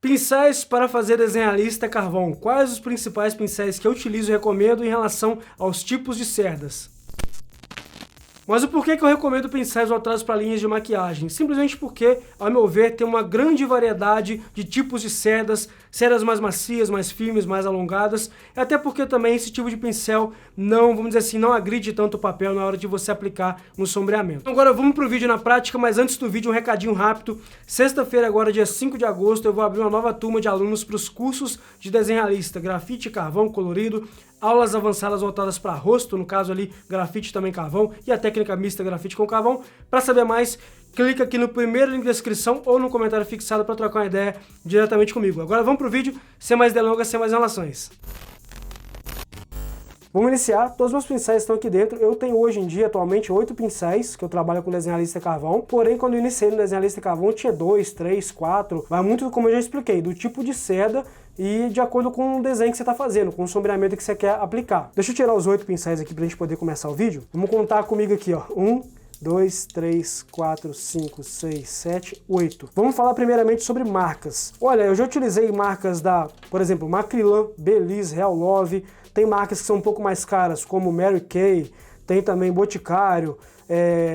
Pincéis para fazer desenho à lista carvão. Quais os principais pincéis que eu utilizo e recomendo em relação aos tipos de cerdas? Mas o porquê que eu recomendo pincéis voltados para linhas de maquiagem? Simplesmente porque, ao meu ver, tem uma grande variedade de tipos de cerdas, cerdas mais macias, mais firmes, mais alongadas, e até porque também esse tipo de pincel não, vamos dizer assim, não agride tanto o papel na hora de você aplicar no sombreamento. Então agora vamos pro vídeo na prática, mas antes do vídeo um recadinho rápido. Sexta-feira, agora dia 5 de agosto, eu vou abrir uma nova turma de alunos para os cursos de desenho realista, grafite, carvão, colorido, aulas avançadas voltadas para rosto, no caso ali, grafite também carvão, e a técnica mista grafite com carvão. Para saber mais, clica aqui no primeiro link da descrição ou no comentário fixado para trocar uma ideia diretamente comigo. Agora vamos pro vídeo, sem mais delongas, sem mais enrolações. Vamos iniciar, todos os meus pincéis estão aqui dentro. Eu tenho hoje em dia, atualmente, 8 pincéis, que eu trabalho com desenho realista carvão. Porém, quando eu iniciei no desenho realista carvão, eu tinha 2, 3, 4. Vai muito, como eu já expliquei, do tipo de seda e de acordo com o desenho que você está fazendo, com o sombreamento que você quer aplicar. Deixa eu tirar os 8 pincéis aqui pra gente poder começar o vídeo. Vamos contar comigo aqui, ó. 1, 2, 3, 4, 5, 6, 7, 8. Vamos falar primeiramente sobre marcas. Olha, eu já utilizei marcas da, por exemplo, Macrylan, Belize, Real Love. Tem marcas que são um pouco mais caras, como Mary Kay, tem também Boticário,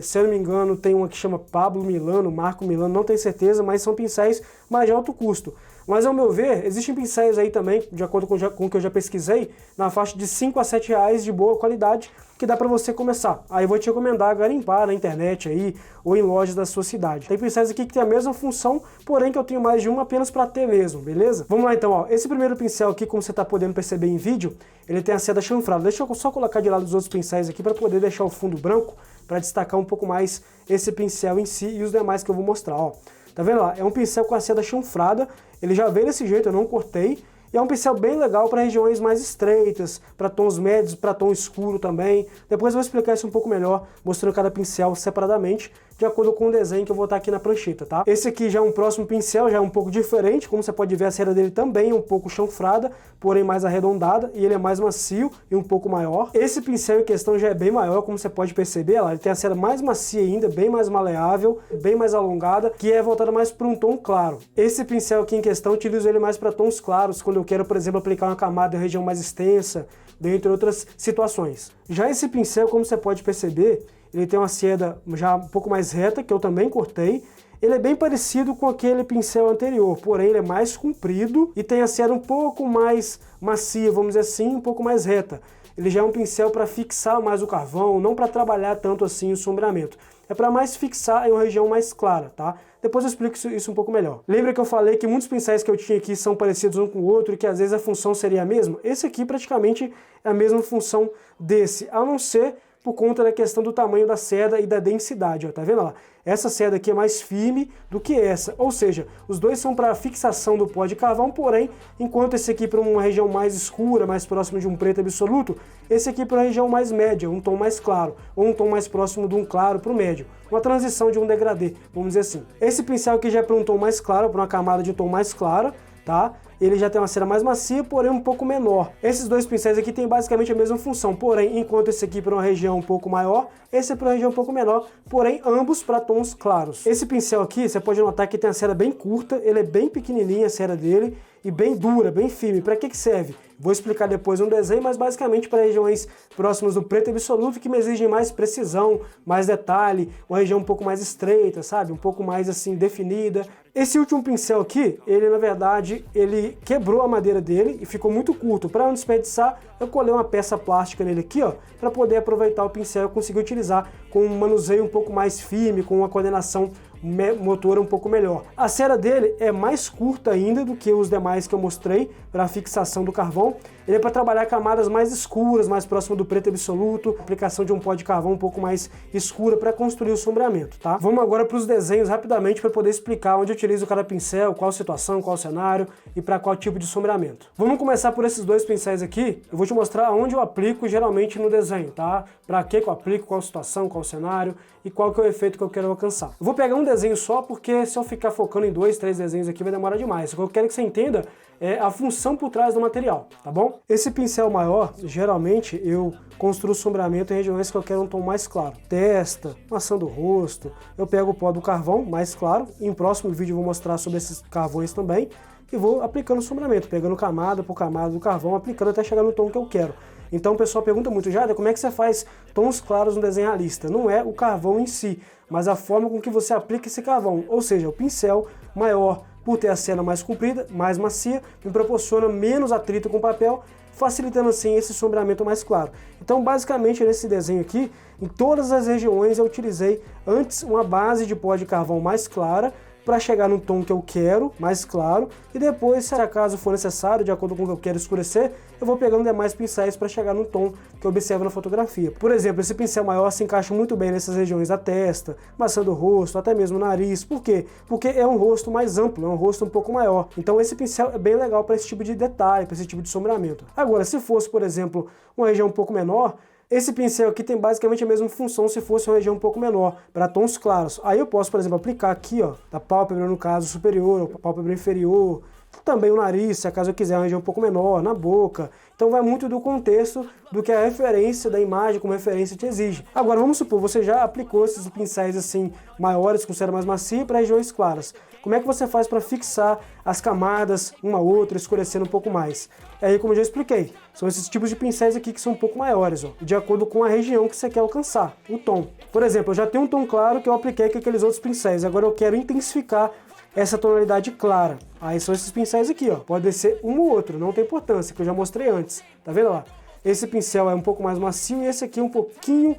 se eu não me engano tem uma que chama Pablo Milano, Marco Milano, não tenho certeza, mas são pincéis mais de alto custo. Mas ao meu ver, existem pincéis aí também, de acordo com o que eu já pesquisei, na faixa de 5 a 7 reais de boa qualidade, que dá pra você começar. Aí eu vou te recomendar garimpar na internet aí, ou em lojas da sua cidade. Tem pincéis aqui que tem a mesma função, porém que eu tenho mais de um apenas pra ter mesmo, beleza? Vamos lá então, ó. Esse primeiro pincel aqui, como você tá podendo perceber em vídeo, ele tem a seda chanfrada. Deixa eu só colocar de lado os outros pincéis aqui para poder deixar o fundo branco, para destacar um pouco mais esse pincel em si e os demais que eu vou mostrar, ó. Tá vendo lá? É um pincel com a seda chanfrada, ele já veio desse jeito, eu não cortei, e é um pincel bem legal para regiões mais estreitas, para tons médios, para tom escuro também. Depois eu vou explicar isso um pouco melhor, mostrando cada pincel separadamente, de acordo com o desenho que eu vou estar aqui na prancheta, tá? Esse aqui já é um próximo pincel, já é um pouco diferente, como você pode ver a seda dele também é um pouco chanfrada, porém mais arredondada, e ele é mais macio e um pouco maior. Esse pincel em questão já é bem maior, como você pode perceber, ó, ele tem a seda mais macia ainda, bem mais maleável, bem mais alongada, que é voltada mais para um tom claro. Esse pincel aqui em questão, eu utilizo ele mais para tons claros, quando eu quero, por exemplo, aplicar uma camada em região mais extensa, dentre outras situações. Já esse pincel, como você pode perceber, ele tem uma seda já um pouco mais reta, que eu também cortei. Ele é bem parecido com aquele pincel anterior, porém ele é mais comprido e tem a seda um pouco mais macia, vamos dizer assim, um pouco mais reta. Ele já é um pincel para fixar mais o carvão, não para trabalhar tanto assim o sombreamento. É para mais fixar em uma região mais clara, tá? Depois eu explico isso um pouco melhor. Lembra que eu falei que muitos pincéis que eu tinha aqui são parecidos um com o outro e que às vezes a função seria a mesma? Esse aqui praticamente é a mesma função desse, a não ser por conta da questão do tamanho da seda e da densidade, ó, tá vendo lá? Essa seda aqui é mais firme do que essa, ou seja, os dois são para fixação do pó de carvão, porém, enquanto esse aqui para uma região mais escura, mais próximo de um preto absoluto, esse aqui para uma região mais média, um tom mais claro, ou um tom mais próximo de um claro para o médio, uma transição de um degradê, vamos dizer assim. Esse pincel aqui já é para um tom mais claro, para uma camada de tom mais clara, tá? Ele já tem uma cera mais macia, porém um pouco menor. Esses dois pincéis aqui têm basicamente a mesma função, porém, enquanto esse aqui para uma região um pouco maior, esse é para uma região um pouco menor, porém ambos para tons claros. Esse pincel aqui, você pode notar que tem a cera bem curta, ele é bem pequenininha a cera dele, e bem dura, bem firme. Para que serve? Vou explicar depois no desenho, mas basicamente para regiões próximas do preto absoluto que me exigem mais precisão, mais detalhe, uma região um pouco mais estreita, sabe? Um pouco mais assim definida. Esse último pincel aqui, ele na verdade, ele quebrou a madeira dele e ficou muito curto. Para não desperdiçar, eu colei uma peça plástica nele aqui, ó, para poder aproveitar o pincel e conseguir utilizar com um manuseio um pouco mais firme, com uma coordenação motora um pouco melhor. A cera dele é mais curta ainda do que os demais que eu mostrei para a fixação do carvão. Ele é para trabalhar camadas mais escuras, mais próximo do preto absoluto, aplicação de um pó de carvão um pouco mais escura para construir o sombreamento, tá? Vamos agora para os desenhos rapidamente para poder explicar onde eu utilizo cada pincel, qual situação, qual cenário e para qual tipo de sombreamento. Vamos começar por esses dois pincéis aqui. Eu vou te mostrar onde eu aplico geralmente no desenho, tá? Para que eu aplico, qual situação, qual cenário e qual que é o efeito que eu quero alcançar. Eu vou pegar um desenho só porque se eu ficar focando em 2, 3 desenhos aqui vai demorar demais. O que eu quero que você entenda é a função por trás do material, tá bom? Esse pincel maior, geralmente eu construo sombreamento em regiões que eu quero um tom mais claro. Testa, maçã do rosto, eu pego o pó do carvão mais claro, em próximo vídeo eu vou mostrar sobre esses carvões também, e vou aplicando o sombreamento, pegando camada por camada do carvão, aplicando até chegar no tom que eu quero. Então o pessoal pergunta muito, Jader, como é que você faz tons claros no desenho realista? Não é o carvão em si, mas a forma com que você aplica esse carvão, ou seja, o pincel maior, por ter a cera mais comprida, mais macia, me proporciona menos atrito com o papel, facilitando assim esse sombreamento mais claro. Então basicamente nesse desenho aqui, em todas as regiões eu utilizei antes uma base de pó de carvão mais clara, para chegar no tom que eu quero, mais claro, e depois, se acaso for necessário, de acordo com o que eu quero escurecer, eu vou pegando demais pincéis para chegar no tom que eu observo na fotografia. Por exemplo, esse pincel maior se encaixa muito bem nessas regiões da testa, maçã do rosto, até mesmo nariz. Por quê? Porque é um rosto mais amplo, é um rosto um pouco maior. Então esse pincel é bem legal para esse tipo de detalhe, para esse tipo de sombreamento. Agora, se fosse, por exemplo, uma região um pouco menor, esse pincel aqui tem basicamente a mesma função se fosse uma região um pouco menor, para tons claros. Aí eu posso, por exemplo, aplicar aqui, ó, da pálpebra no caso superior, ou pálpebra inferior, também o nariz, se acaso eu quiser uma região um pouco menor, na boca. Então vai muito do contexto do que a referência da imagem como referência te exige. Agora vamos supor, você já aplicou esses pincéis assim maiores, com cera mais macia, para regiões claras. Como é que você faz para fixar as camadas, uma a outra, escurecendo um pouco mais? E aí, como eu já expliquei, são esses tipos de pincéis aqui que são um pouco maiores, ó, de acordo com a região que você quer alcançar, o tom. Por exemplo, eu já tenho um tom claro que eu apliquei com aqueles outros pincéis, agora eu quero intensificar essa tonalidade clara. Aí são esses pincéis aqui, ó. Pode ser um ou outro, não tem importância, que eu já mostrei antes. Tá vendo lá? Esse pincel é um pouco mais macio e esse aqui é um pouquinho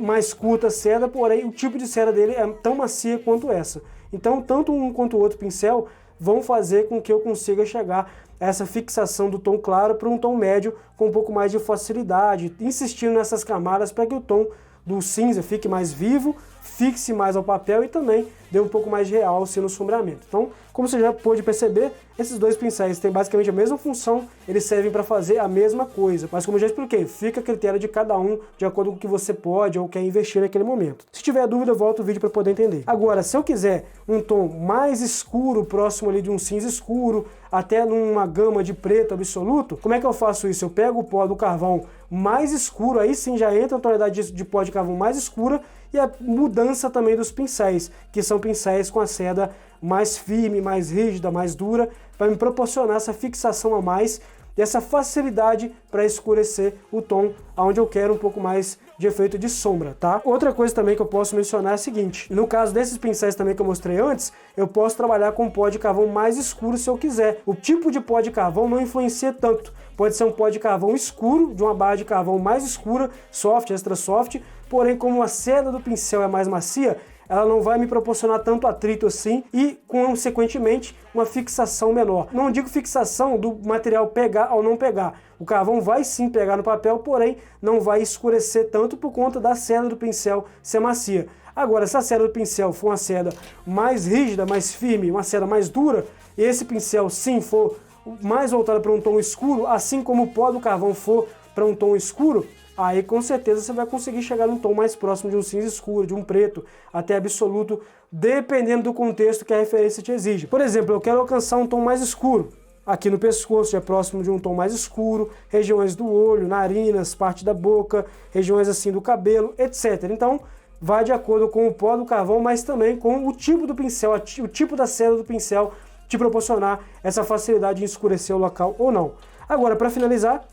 mais curta a seda, porém o tipo de seda dele é tão macia quanto essa. Então, tanto um quanto o outro pincel vão fazer com que eu consiga chegar a essa fixação do tom claro para um tom médio com um pouco mais de facilidade, insistindo nessas camadas para que o tom do cinza fique mais vivo, fixe mais ao papel e também dê um pouco mais de realce no sombreamento. Então, como você já pôde perceber, esses dois pincéis têm basicamente a mesma função, eles servem para fazer a mesma coisa, mas como eu já expliquei, fica a critério de cada um, de acordo com o que você pode ou quer investir naquele momento. Se tiver dúvida, volta o vídeo para poder entender. Agora, se eu quiser um tom mais escuro, próximo ali de um cinza escuro, até numa gama de preto absoluto, como é que eu faço isso? Eu pego o pó do carvão mais escuro, aí sim já entra a tonalidade de pó de carvão mais escura, e a mudança também dos pincéis, que são pincéis com a seda mais firme, mais rígida, mais dura, para me proporcionar essa fixação a mais e essa facilidade para escurecer o tom onde eu quero um pouco mais de efeito de sombra, tá? Outra coisa também que eu posso mencionar é a seguinte, no caso desses pincéis também que eu mostrei antes, eu posso trabalhar com pó de carvão mais escuro se eu quiser. O tipo de pó de carvão não influencia tanto, pode ser um pó de carvão escuro, de uma barra de carvão mais escura, soft, extra soft, porém como a seda do pincel é mais macia, ela não vai me proporcionar tanto atrito assim e, consequentemente, uma fixação menor. Não digo fixação do material pegar ou não pegar. O carvão vai sim pegar no papel, porém não vai escurecer tanto por conta da seda do pincel ser macia. Agora, se a seda do pincel for uma seda mais rígida, mais firme, uma seda mais dura, e esse pincel sim for mais voltado para um tom escuro, assim como o pó do carvão for para um tom escuro, aí com certeza você vai conseguir chegar num tom mais próximo de um cinza escuro, de um preto, até absoluto, dependendo do contexto que a referência te exige. Por exemplo, eu quero alcançar um tom mais escuro, aqui no pescoço, já é próximo de um tom mais escuro, regiões do olho, narinas, parte da boca, regiões assim do cabelo, etc. Então, vai de acordo com o pó do carvão, mas também com o tipo do pincel, o tipo da seda do pincel, te proporcionar essa facilidade de escurecer o local ou não. Agora, para finalizar,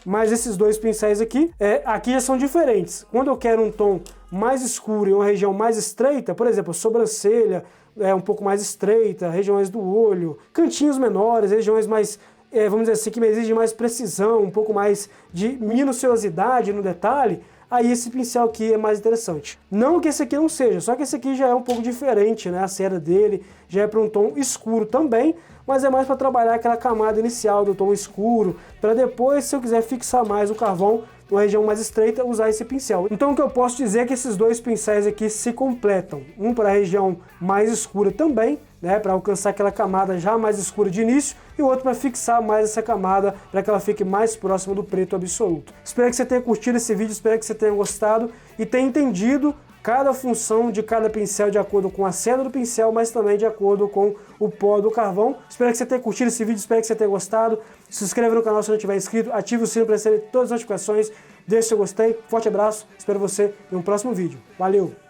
mas esses dois pincéis aqui já são diferentes. Quando eu quero um tom mais escuro e uma região mais estreita, por exemplo, sobrancelha um pouco mais estreita, regiões do olho, cantinhos menores, regiões mais, vamos dizer assim, que me exigem mais precisão, um pouco mais de minuciosidade no detalhe, aí esse pincel aqui é mais interessante. Não que esse aqui não seja, só que esse aqui já é um pouco diferente, né? A seda dele já é para um tom escuro também, mas é mais para trabalhar aquela camada inicial do tom escuro, para depois, se eu quiser fixar mais o carvão, uma região mais estreita, usar esse pincel. Então o que eu posso dizer é que esses dois pincéis aqui se completam. Um para a região mais escura também, né, para alcançar aquela camada já mais escura de início, e o outro para fixar mais essa camada, para que ela fique mais próxima do preto absoluto. Espero que você tenha curtido esse vídeo, espero que você tenha gostado e tenha entendido cada função de cada pincel de acordo com a seda do pincel, mas também de acordo com o pó do carvão. Espero que você tenha curtido esse vídeo, espero que você tenha gostado. Se inscreva no canal se não tiver inscrito, ative o sino para receber todas as notificações, deixe seu gostei, forte abraço, espero você em um próximo vídeo. Valeu!